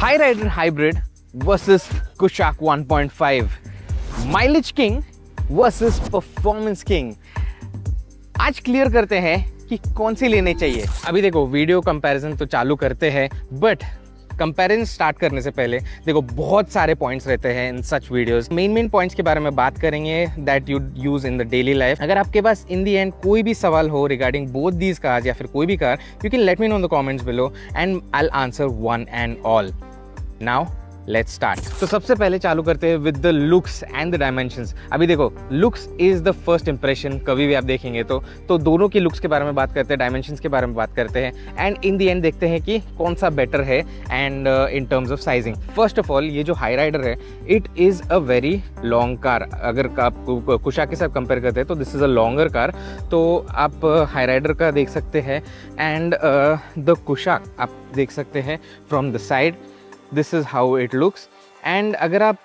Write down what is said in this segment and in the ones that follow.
Hyrider Hybrid versus Kushaq 1.5, Mileage King versus Performance King। आज clear करते हैं कि कौन सी लेनी चाहिए। अभी देखो वीडियो कंपैरिजन तो चालू करते हैं, बट कंपैरिजन स्टार्ट करने से पहले देखो बहुत सारे पॉइंट्स रहते हैं इन सच वीडियोस। मेन पॉइंट्स के बारे में बात करेंगे that you use in the daily life. अगर आपके पास इन द एंड कोई भी सवाल हो रिगार्डिंग बोथ दीज कार्स या फिर कोई भी car, you can let me know in the comments below and I will answer one and all. Now let's start. तो सबसे पहले चालू करते हैं with the looks and the dimensions. अभी देखो looks is the first impression, कभी भी आप देखेंगे तो दोनों की लुक्स के बारे में बात करते हैं, डायमेंशंस के बारे में बात करते हैं एंड इन द एंड देखते हैं कि कौन सा बेटर है and in terms of sizing. First of all ये जो हाईराइडर है it is a very long car. अगर आप कुशाक के साथ कंपेयर करते हैं तो this is a longer car. तो आप हाईराइडर का देख सकते हैं एंड द कुशाक आप देख सकते हैं from the side, this is how it looks. And अगर आप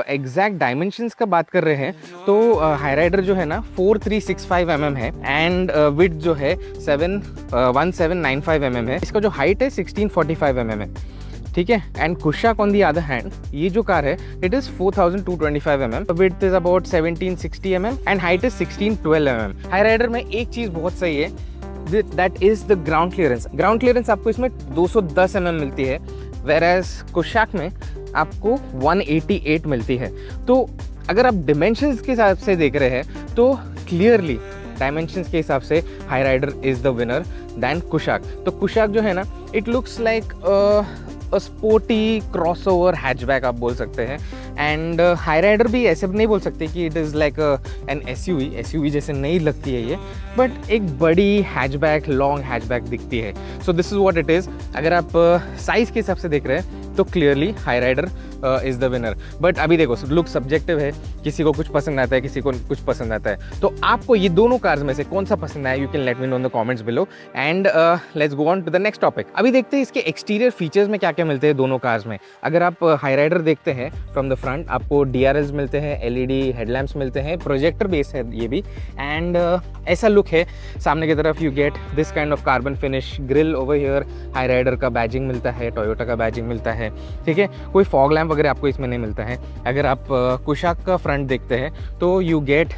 एग्जैक्ट डायमेंशंस का बात कर रहे हैं तो हाईराइडर जो है ना 4365 mm है एंड विड्थ जो है 1795 mm है। इसका जो हाइट है 1645 mm है, ठीक है। And Kushaq on the other hand ये जो कार है it is 4225 mm, width is about 1760 mm and height is 1612 mm। Hyryder में एक चीज़ बहुत सही है, that is the ground clearance. Ground clearance आपको इसमें 210 mm मिलती है, वेरएज कुशाक में आपको 188 मिलती है। तो अगर आप डिमेंशंस के हिसाब से देख रहे हैं तो क्लियरली डायमेंशंस के हिसाब से Hyryder is the winner than Kushaq. तो कुशाक जो है ना it looks like a sporty crossover hatchback आप बोल सकते हैं एंड हाईराइडर भी ऐसे नहीं बोल सकते कि it is like an SUV जैसे नहीं लगती है ये, बट एक बड़ी हैचबैक, लॉन्ग हैचबैक दिखती है। सो this is what it is. अगर आप साइज़ के हिसाब से देख रहे हैं तो clearly Hyryder is the winner. But अभी देखो लुक सब्जेक्टिव है, किसी को कुछ पसंद आता है, किसी को कुछ पसंद आता है। तो आपको ये दोनों कार्स में से कौन सा पसंद आया, you can let me know in the comments below and let's go on to the next topic. अभी देखते हैं इसके एक्सटीरियर फीचर्स में क्या क्या मिलते हैं दोनों कार्स में। अगर आप हाईराइडर देखते हैं फ्रॉम द फ्रंट आपको DRLs मिलते हैं, LED हेडलैम्प्स मिलते हैं, प्रोजेक्टर बेस है ये भी एंड ऐसा लुक है। सामने की तरफ you get this kind of carbon finish grill over here. Hyryder का बैजिंग मिलता है, टोयोटा का बैजिंग मिलता है, ठीक है। कोई फॉग लैम्प वगैरह आपको इसमें नहीं मिलता है। अगर आप कुशाक का फ्रंट देखते हैं तो you get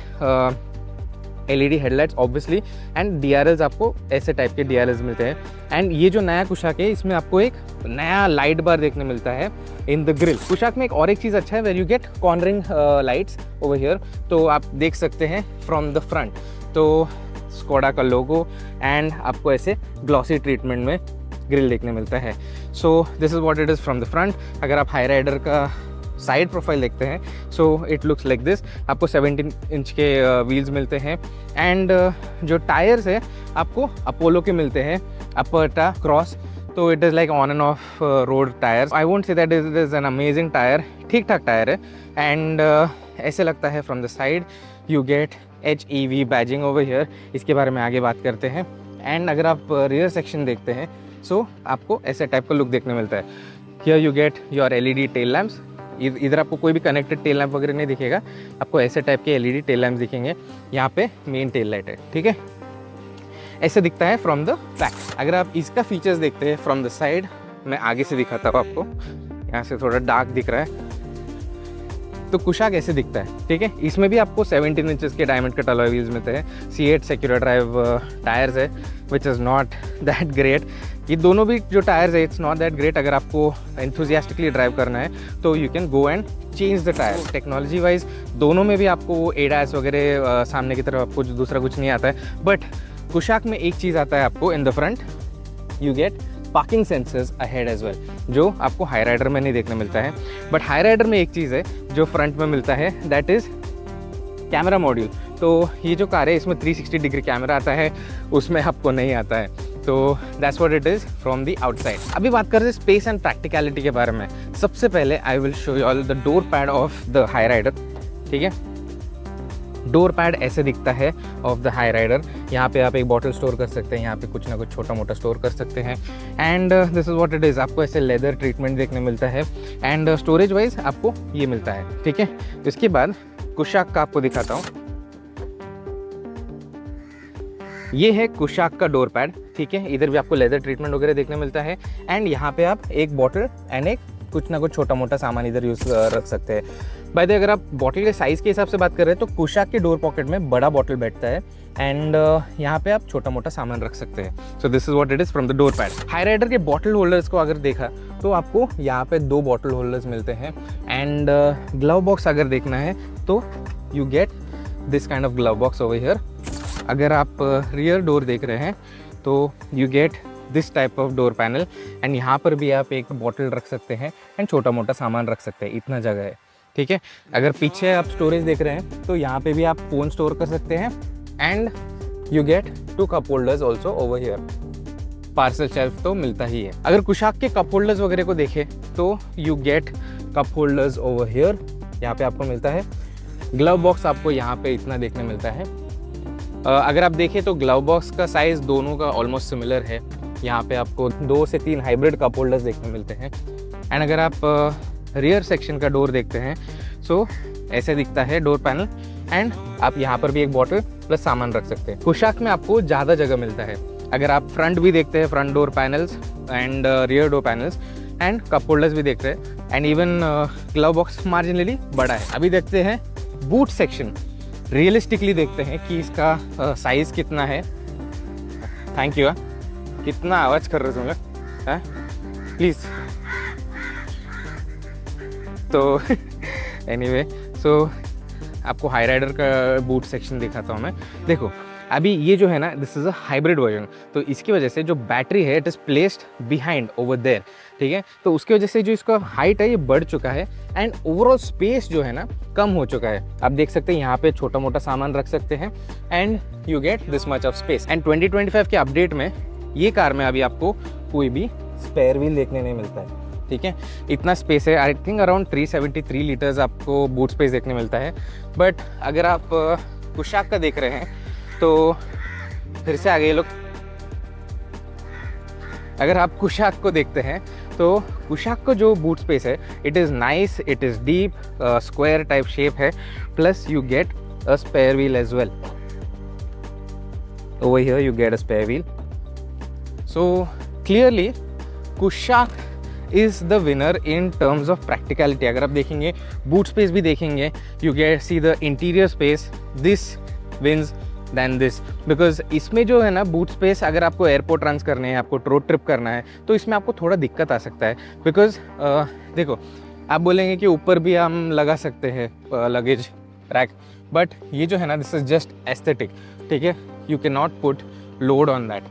LED headlights obviously and DRLs आपको ऐसे टाइप के DRLs मिलते हैं। एंड ये जो नया कुशाक है इसमें आपको एक नया लाइट बार देखने मिलता है इन द ग्रिल। कुशाक में एक और एक चीज़ अच्छा है, where you get cornering lights over here. तो आप देख सकते हैं फ्रॉम द फ्रंट तो स्कोडा का लोगो एंड आपको ऐसे ग्लॉसी ट्रीटमेंट में ग्रिल देखने मिलता है। सो this is what it is from the front. अगर आप हाईराइडर का साइड प्रोफाइल देखते हैं so it looks like this. आपको 17 इंच के व्हील्स मिलते हैं एंड जो टायर्स है आपको अपोलो के मिलते हैं, अपर्टा क्रॉस। तो it is like on end of road tyres. I won't say that it is an amazing tyre, ठीक ठाक टायर है एंड ऐसे लगता है from the side. You get HEV badging over here, इसके बारे में आगे बात करते हैं। एंड अगर आप रियर सेक्शन देखते हैं सो आपको ऐसे टाइप का लुक देखने मिलता है। Here you get your LED tail lamps. इधर आपको कोई भी कनेक्टेड टेल लैम्प वगैरह नहीं दिखेगा, आपको ऐसे टाइप के LED टेल लैम्प दिखेंगे। यहाँ पे मेन टेल लाइट है, ठीक है। ऐसे दिखता है फ्रॉम द बैक। अगर आप इसका फीचर्स देखते हैं फ्रॉम द साइड, मैं आगे से दिखाता हूँ आपको। यहाँ से थोड़ा डार्क दिख रहा है तो कुशाक ऐसे दिखता है, ठीक है। इसमें भी आपको 17 इंचेस के डायमंड कट अलॉय व्हील्स मिलते हैं। C8 सेक्यूर ड्राइव टायर्स है which is not that great. ये दोनों भी जो टायर्स है इट्स नॉट दैट ग्रेट। अगर आपको एंथुजियास्टिकली ड्राइव करना है तो you can go and change the tyre. Technology wise दोनों में भी आपको ADAS वगैरह सामने की तरफ आपको दूसरा कुछ नहीं आता है। बट कुशाक में एक चीज़ आता है आपको in the front, you get parking sensors ahead as well, जो आपको हाईराइडर में नहीं देखने मिलता है। बट हाईराइडर में एक चीज़ है जो फ्रंट में मिलता है, दैट इज़ कैमरा मॉड्यूल। तो ये जो कार है इसमें 360 डिग्री कैमरा आता है, उसमें आपको नहीं आता है। तो that's what it is from the outside. अभी बात करते हैं स्पेस एंड प्रैक्टिकलिटी के बारे में। सबसे पहले आई will show you all the door pad of the Hyryder, ठीक है। डोर पैड ऐसे दिखता है ऑफ द हाईराइडर। यहाँ पे आप एक बॉटल स्टोर कर सकते हैं, यहाँ पे कुछ ना कुछ छोटा मोटा स्टोर कर सकते हैं and this is what it is. आपको ऐसे लेदर ट्रीटमेंट देखने मिलता है एंड स्टोरेज वाइज आपको ये मिलता है, ठीक है। इसके बाद कुशाक का आपको दिखाता हूँ। ये है कुशाक का डोर पैड, ठीक है। इधर भी आपको लेदर ट्रीटमेंट वगैरह देखने मिलता है एंड यहाँ पे आप एक बॉटल एंड एक कुछ ना कुछ छोटा मोटा सामान इधर यूज़ रख सकते हैं। बाय द अगर आप बॉटल के साइज़ के हिसाब से बात कर रहे हैं तो कुशाक के डोर पॉकेट में बड़ा बॉटल बैठता है एंड यहाँ पे आप छोटा मोटा सामान रख सकते हैं। So this is what it is from the door pad. Hyryder के बॉटल होल्डर्स को अगर देखा तो आपको यहाँ पे 2 बॉटल होल्डर्स मिलते हैं एंड ग्लव बॉक्स अगर देखना है तो you get this kind of glove box over here. अगर आप रियर डोर देख रहे हैं तो you get this type of door panel and यहाँ पर भी आप एक बॉटल रख सकते हैं एंड छोटा मोटा सामान रख सकते हैं, इतना जगह है, ठीक है। अगर पीछे आप स्टोरेज देख रहे हैं तो यहाँ पे भी आप फ़ोन स्टोर कर सकते हैं and you get 2 cup holders also over here. Parcel shelf तो मिलता ही है। अगर कुशाक के कप होल्डर्स वगैरह को देखें तो you get cup holders over here, यहाँ पे आपको मिलता है। ग्लव बॉक्स आपको यहाँ पे इतना देखने मिलता है। अगर आप देखें तो ग्लव बॉक्स का साइज़ दोनों का ऑलमोस्ट सिमिलर है। यहाँ पे आपको 2 से 3 हाइब्रिड कप होल्डर्स देखने मिलते हैं एंड अगर आप रियर सेक्शन का डोर देखते हैं सो ऐसे दिखता है डोर पैनल एंड आप यहाँ पर भी एक बॉटल प्लस सामान रख सकते हैं। कुशाक में आपको ज़्यादा जगह मिलता है। अगर आप फ्रंट भी देखते हैं, front door panels and rear door panels and cup holders भी देखते हैं and even glove box marginally बड़ा है। अभी देखते हैं बूट सेक्शन। रियलिस्टिकली देखते हैं कि इसका साइज़ कितना है। Thank you. कितना आवाज़ कर रहे हो तुम लोग, प्लीज़। तो एनीवे सो आपको हाई राइडर का बूट सेक्शन दिखाता हूँ मैं। देखो अभी ये जो है ना, this is a hybrid version, तो इसकी वजह से जो बैटरी है it is placed behind over there, ठीक है। तो उसकी वजह से जो इसका हाइट है ये बढ़ चुका है एंड ओवरऑल स्पेस जो है ना कम हो चुका है। आप देख सकते हैं यहाँ पे छोटा मोटा सामान रख सकते हैं and you get this much of space. And 2025 के अपडेट में ये कार में अभी आपको कोई भी स्पेयर व्हील देखने नहीं मिलता है, ठीक है। इतना स्पेस है, आई थिंक अराउंड 373 लीटर्स आपको बूट स्पेस देखने मिलता है। बट अगर आप कुशाक का देख रहे हैं तो फिर से आगे ये लोग, अगर आप कुशाक को देखते हैं तो कुशाक को जो बूट स्पेस है it is nice, it is deep, square type shape है, plus you get a spare wheel as well. Over here you get a spare wheel. So clearly Kushaq is the winner in terms of practicality. अगर आप देखेंगे boot space भी देखेंगे, you get see the interior space, this wins than this. Because इसमें जो है ना boot space, अगर आपको एयरपोर्ट रन्स करने हैं, आपको रोड ट्रिप करना है तो इसमें आपको थोड़ा दिक्कत आ सकता है। बिकॉज देखो आप बोलेंगे कि ऊपर भी हम लगा सकते हैं लगेज रैक, बट ये जो है ना दिस इज जस्ट एस्थेटिक, ठीक है। You can not put load on that,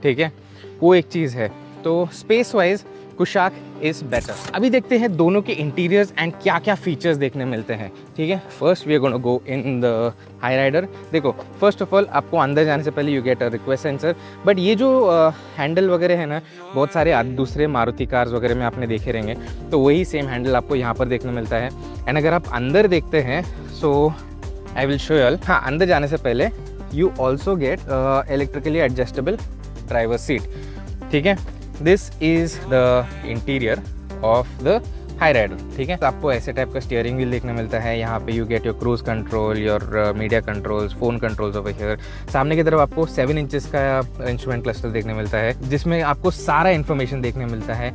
ठीक है, वो एक चीज़ है। तो space wise Kushaq is better. अभी देखते हैं दोनों के इंटीरियर्स एंड क्या क्या फीचर्स देखने मिलते हैं, ठीक है। First we are gonna go in the Hyryder. देखो फर्स्ट ऑफ ऑल आपको अंदर जाने से पहले you get a request sensor, but ये जो हैंडल वगैरह है ना बहुत सारे दूसरे मारुति कार्स वगैरह में आपने देखे रहेंगे, तो वही सेम हैंडल आपको यहाँ पर देखने मिलता है। एंड अगर आप अंदर देखते हैं so I will show you. हाँ, अंदर जाने से पहले you also get electrically adjustable driver seat, ठीक है। This is the interior of the Hyryder, ठीक है। तो आपको ऐसे टाइप का स्टीयरिंग व्हील देखने मिलता है। यहाँ पे you get your cruise control, your media controls, phone controls over here. सामने की तरफ आपको 7 इंचेस का इंस्ट्रूमेंट क्लस्टर देखने मिलता है जिसमें आपको सारा इन्फॉर्मेशन देखने मिलता है।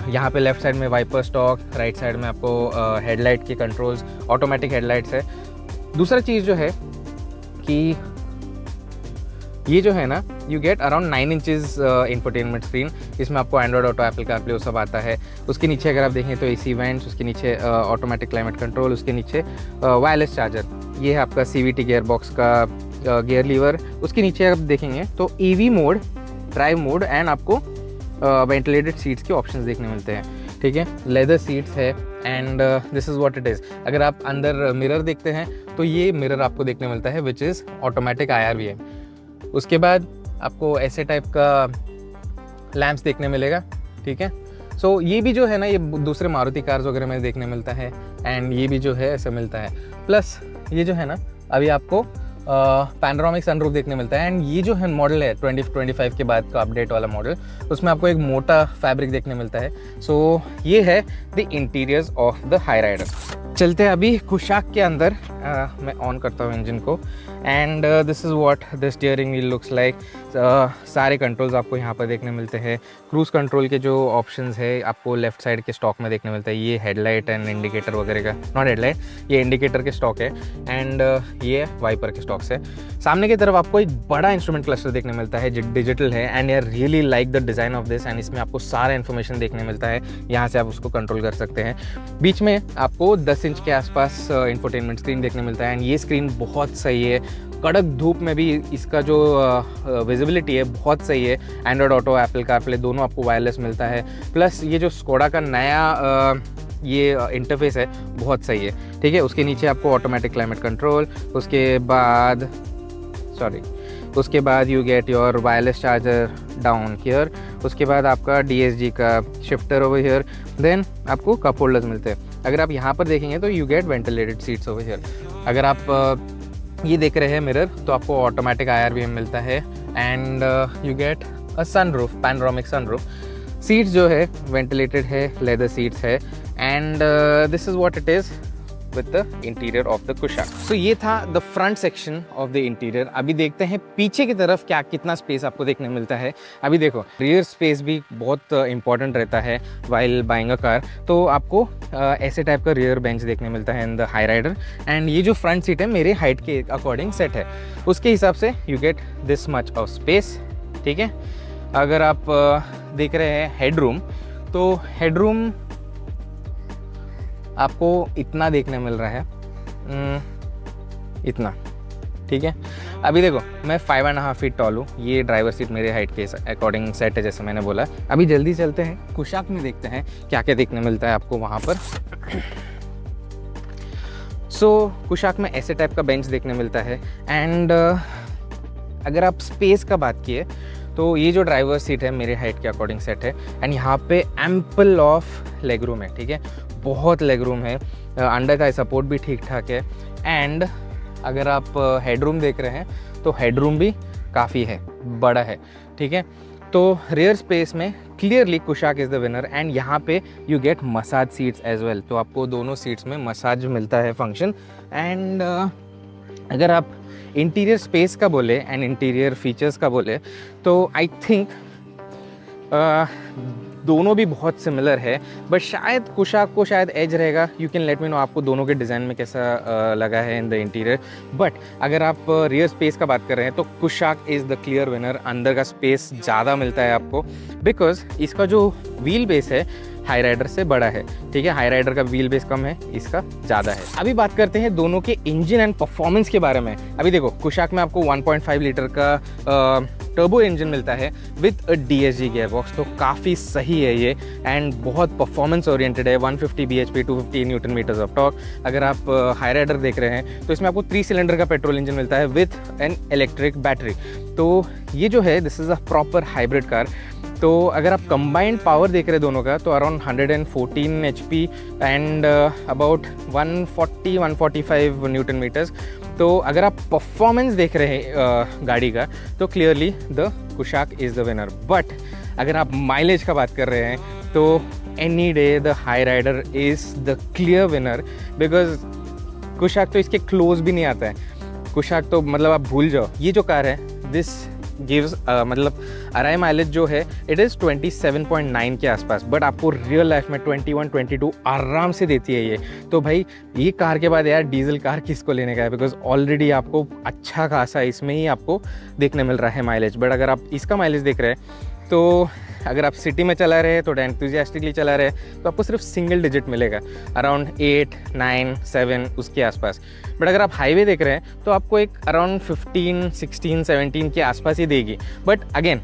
यहाँ पे लेफ्ट साइड में वाइपर स्टॉक, राइट साइड में आपको हेडलाइट के कंट्रोल्स, ऑटोमेटिक हेडलाइट्स है। दूसरा चीज़ जो है कि ये जो है ना you get around 9 inches infotainment screen. इसमें आपको एंड्रॉयड ऑटो, एप्पल कारप्ले वो सब आता है। उसके नीचे अगर आप देखें तो एसी वेंट्स, उसके नीचे ऑटोमेटिक क्लाइमेट कंट्रोल, उसके नीचे वायरलेस चार्जर, ये है आपका CVT गियर बॉक्स का गियर लीवर। उसके नीचे आप देखेंगे तो EV mode, drive mode and आपको वेंटिलेटेड सीट्स के ऑप्शंस देखने मिलते हैं, ठीक है। लेदर सीट्स है and this is what it is. अगर आप अंदर मिरर देखते हैं तो ये मिरर आपको देखने मिलता है विच इज़ ऑटोमेटिक IRVM। उसके बाद आपको ऐसे टाइप का लैंप्स देखने मिलेगा, ठीक है। सो ये भी जो है ना ये दूसरे मारुति कार्स वगैरह में देखने मिलता है एंड ये भी जो है ऐसे मिलता है। प्लस ये जो है ना अभी आपको पैनोरामिक सनरूफ देखने मिलता है एंड ये जो है मॉडल है 2025 के बाद का अपडेट वाला मॉडल, उसमें आपको एक मोटा फैब्रिक देखने मिलता है। सो ये है the interiors of the Hyryder. चलते हैं अभी कुशाक के अंदर। मैं ऑन करता हूँ इंजन को and this is what the steering wheel looks like. सारे कंट्रोल्स आपको यहाँ पर देखने मिलते हैं। क्रूज़ कंट्रोल के जो ऑप्शंस है आपको लेफ्ट साइड के स्टॉक में देखने मिलता है। ये हेडलाइट एंड इंडिकेटर वगैरह का, नॉट हेडलाइट, ये इंडिकेटर के स्टॉक है एंड ये वाइपर के स्टॉक्स है। सामने की तरफ आपको एक बड़ा इंस्ट्रूमेंट क्लस्टर देखने मिलता है जो डिजिटल है and I really like the design of this and इसमें आपको सारा इन्फॉर्मेशन देखने मिलता है। यहाँ से आप उसको कंट्रोल कर सकते हैं। बीच में आपको 10 इंच के आसपास इंफोटेनमेंट स्क्रीन देखने मिलता है एंड ये स्क्रीन बहुत सही है। कड़क धूप में भी इसका जो विजिबिलिटी है बहुत सही है। एंड्रॉयड ऑटो, एप्पल कारप्ले दोनों आपको वायरलेस मिलता है। प्लस ये जो स्कोडा का नया ये इंटरफेस है बहुत सही है, ठीक है। उसके नीचे आपको ऑटोमेटिक क्लाइमेट कंट्रोल, उसके बाद you get your wireless charger down here. उसके बाद आपका DSG का शिफ्टर ओवर हियर। देन आपको कप होल्डर्स मिलते हैं। अगर आप यहाँ पर देखेंगे तो you get ventilated seats over here. अगर आप ये देख रहे हैं मिरर तो आपको ऑटोमेटिक IRVM मिलता है and you get a sunroof, panoramic sunroof. Seats जो है वेंटिलेटेड है, लेदर सीट्स है and this is what it is with the interior of the Kushaq। So ये था the front section of the interior। अभी देखते हैं पीछे की तरफ क्या कितना स्पेस आपको देखने मिलता है। अभी देखो रियर स्पेस भी बहुत इंपॉर्टेंट रहता है while buying a car। तो आपको ऐसे टाइप का रियर बेंच देखने मिलता है in the Hyryder and ये जो फ्रंट सीट है मेरे हाइट के अकॉर्डिंग सेट है, उसके हिसाब से you get this much of space, ठीक है। अगर आप देख रहे हैं हेडरूम, तो हेडरूम आपको इतना देखने मिल रहा है, इतना, ठीक है। अभी देखो मैं 5.5 फीट टॉल हूँ, ये ड्राइवर सीट मेरे हाइट के अकॉर्डिंग सेट है जैसे मैंने बोला। अभी जल्दी चलते हैं कुशाक में, देखते हैं क्या क्या देखने मिलता है आपको वहाँ पर। कुशाक में ऐसे टाइप का बेंच देखने मिलता है एंड अगर आप स्पेस का बात किए तो ये जो ड्राइवर सीट है मेरे हाइट के अकॉर्डिंग सेट है एंड यहाँ पे एम्पल ऑफ लेग रूम है, ठीक है। बहुत लेग रूम है, अंडर का सपोर्ट भी ठीक ठाक है एंड अगर आप हेडरूम देख रहे हैं तो हेडरूम भी काफ़ी है, बड़ा है, ठीक है। तो रियर स्पेस में clearly Kushaq is the winner and यहाँ पे you get massage seats as well. तो आपको दोनों सीट्स में मसाज मिलता है फंक्शन एंड अगर आप इंटीरियर स्पेस का बोले एंड इंटीरियर फीचर्स का बोले तो आई थिंक दोनों भी बहुत सिमिलर है, बट शायद कुशाक को शायद एज रहेगा। You can let me no आपको दोनों के डिज़ाइन में कैसा लगा है इन द इंटीरियर। बट अगर आप रियर स्पेस का बात कर रहे हैं तो Kushaq is the clear winner. अंदर का स्पेस ज़्यादा मिलता है आपको बिकॉज इसका जो व्हील बेस है हाई राइडर से बड़ा है, ठीक है। हाई राइडर का व्हील बेस कम है, इसका ज़्यादा है। अभी बात करते हैं दोनों के इंजन एंड परफॉर्मेंस के बारे में। अभी देखो कुशाक में आपको 1.5 लीटर का टर्बो इंजन मिलता है विद अ DSG गियरबॉक्स, तो काफ़ी सही है ये एंड बहुत परफॉर्मेंस ओरिएंटेड है। 150 bhp, 250 newton metres of torque. अगर आप हाई राइडर देख रहे हैं तो इसमें आपको 3 सिलेंडर का पेट्रोल इंजन मिलता है विथ एन इलेक्ट्रिक बैटरी। तो ये जो है this is a proper hybrid car. तो अगर आप कंबाइंड पावर देख रहे हैं दोनों का तो around 114 HP and about 140-145 newton metres. तो अगर आप परफॉर्मेंस देख रहे हैं गाड़ी का तो clearly the Kushaq is the winner. But अगर आप माइलेज का बात कर रहे हैं तो any day the Hyryder is the clear winner because Kushaq तो इसके क्लोज भी नहीं आता है। कुशाक तो मतलब आप भूल जाओ। ये जो कार है दिस गिव्स मतलब अराई माइलेज जो है इट इज़ 27.9 के आसपास, बट आपको रियल लाइफ में 21-22 आराम से देती है ये। तो भाई ये कार के बाद यार डीजल कार किसको लेने का है, बिकॉज ऑलरेडी आपको अच्छा खासा इसमें ही आपको देखने मिल रहा है माइलेज। बट अगर आप इसका माइलेज देख रहे हैं तो अगर आप सिटी में चला रहे हैं थोड़ा एंथुजियास्टिकली चला रहे हैं तो आपको सिर्फ सिंगल डिजिट मिलेगा, अराउंड 8, 9, 7 उसके आसपास। बट अगर आप हाईवे देख रहे हैं तो आपको एक अराउंड 15, 16, 17 के आसपास ही देगी। But again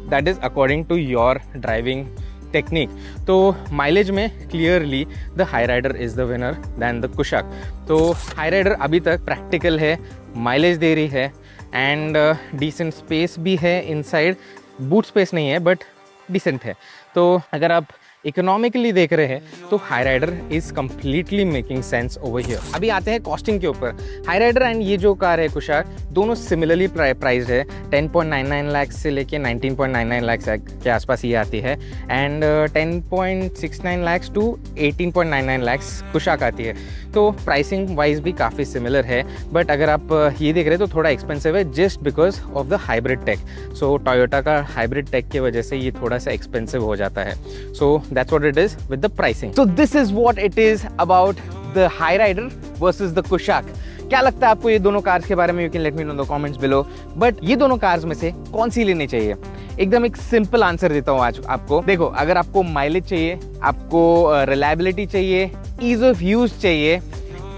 that is according to your driving technique. तो माइलेज में clearly the Hyryder is the winner than the Kushaq. तो हाई राइडर अभी तक प्रैक्टिकल है, माइलेज दे रही है एंड डिसेंट स्पेस भी है इनसाइड। बूट स्पेस नहीं है बट डिसेंट है। तो अगर आप इकोनॉमिकली देख रहे हैं तो Hyryder is completely making sense over here. अभी आते हैं कॉस्टिंग के ऊपर। हाई राइडर एंड ये जो कार है कुशाक, दोनों सिमिलरली प्राइस्ड है। 10.99 लाख से लेके 19.99 लाख के आसपास ये आती है एंड 10.69 लाख टू 18.99 लाख कुशाक आती है। तो प्राइसिंग वाइज भी काफ़ी सिमिलर है, बट अगर आप ये देख रहे हैं तो थोड़ा एक्सपेंसिव है just because of the hybrid tech. So Toyota का हाइब्रिड टेक की वजह से ये थोड़ा सा एक्सपेंसिव हो जाता है। So that's what it is with the pricing. So this is what it is about the Hyryder versus the Kushaq. क्या लगता है आपको ये दोनों कार्स के बारे में? You can let me know the comments below. But ये दोनों कार्स में से कौन सी लेनी चाहिए? एकदम एक सिंपल आंसर देता हूँ आज आपको। देखो, अगर आपको माइलेज चाहिए, आपको रिलायबिलिटी चाहिए, ईज ऑफ यूज चाहिए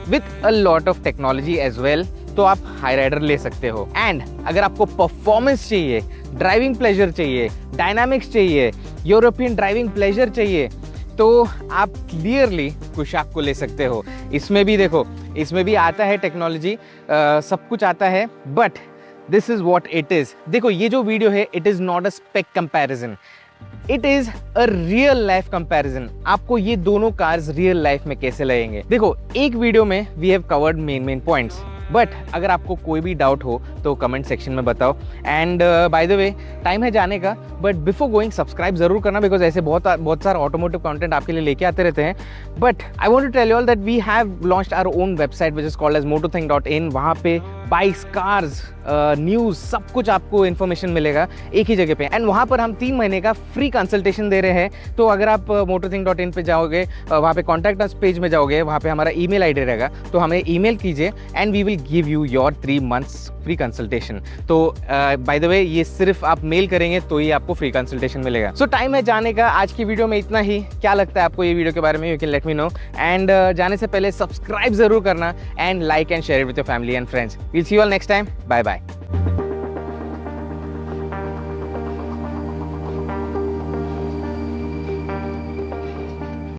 with a lot of technology as well, तो आप हाई राइडर ले सकते हो। एंड अगर आपको परफॉर्मेंस चाहिए, ड्राइविंग प्लेजर चाहिए, डायनामिक्स चाहिए, यूरोपियन ड्राइविंग प्लेजर चाहिए, तो आप क्लियरली कुशाक को ले सकते हो। इसमें भी देखो, इसमें भी आता है टेक्नोलॉजी, सब कुछ आता है, but this is what it is. देखो, ये जो वीडियो है it is not a speck comparison, it is a real life comparison. आपको ये दोनों कार्स रियल लाइफ में कैसे लगेंगे। देखो, एक वीडियो में we have covered main points, but अगर आपको कोई भी डाउट हो तो कमेंट सेक्शन में बताओ। And bye the way, time है जाने का, बट बिफोर गोइंग सब्सक्राइब जरूर करना, बिकॉज ऐसे बहुत सारा ऑटोमोटिव कंटेंट आपके लिए लेके आते रहते हैं। But I want to tell you all that we have launched our own website which is called as motothink.in। वहाँ पे बाइक्स, कार्स, न्यूज़, सब कुछ आपको इन्फॉर्मेशन मिलेगा एक ही जगह पे। एंड वहाँ पर हम 3 महीने का फ्री कंसल्टेशन दे रहे हैं। तो अगर आप motothink.in पे जाओगे, वहाँ पे कॉन्टैक्ट अस पेज में जाओगे, वहाँ पे हमारा ईमेल आईडी रहेगा, तो हमें ईमेल कीजिए and we will give you your 3 months free consultation. तो बाय द वे, ये सिर्फ आप मेल करेंगे तो ही आपको फ्री कंसल्टेशन मिलेगा। सो टाइम है जाने का। आज की वीडियो में इतना ही। क्या लगता है आपको ये वीडियो के बारे में? You can let me know. And जाने से पहले सब्सक्राइब जरूर करना and like and share with your family and friends. Will see you all next time. Bye bye.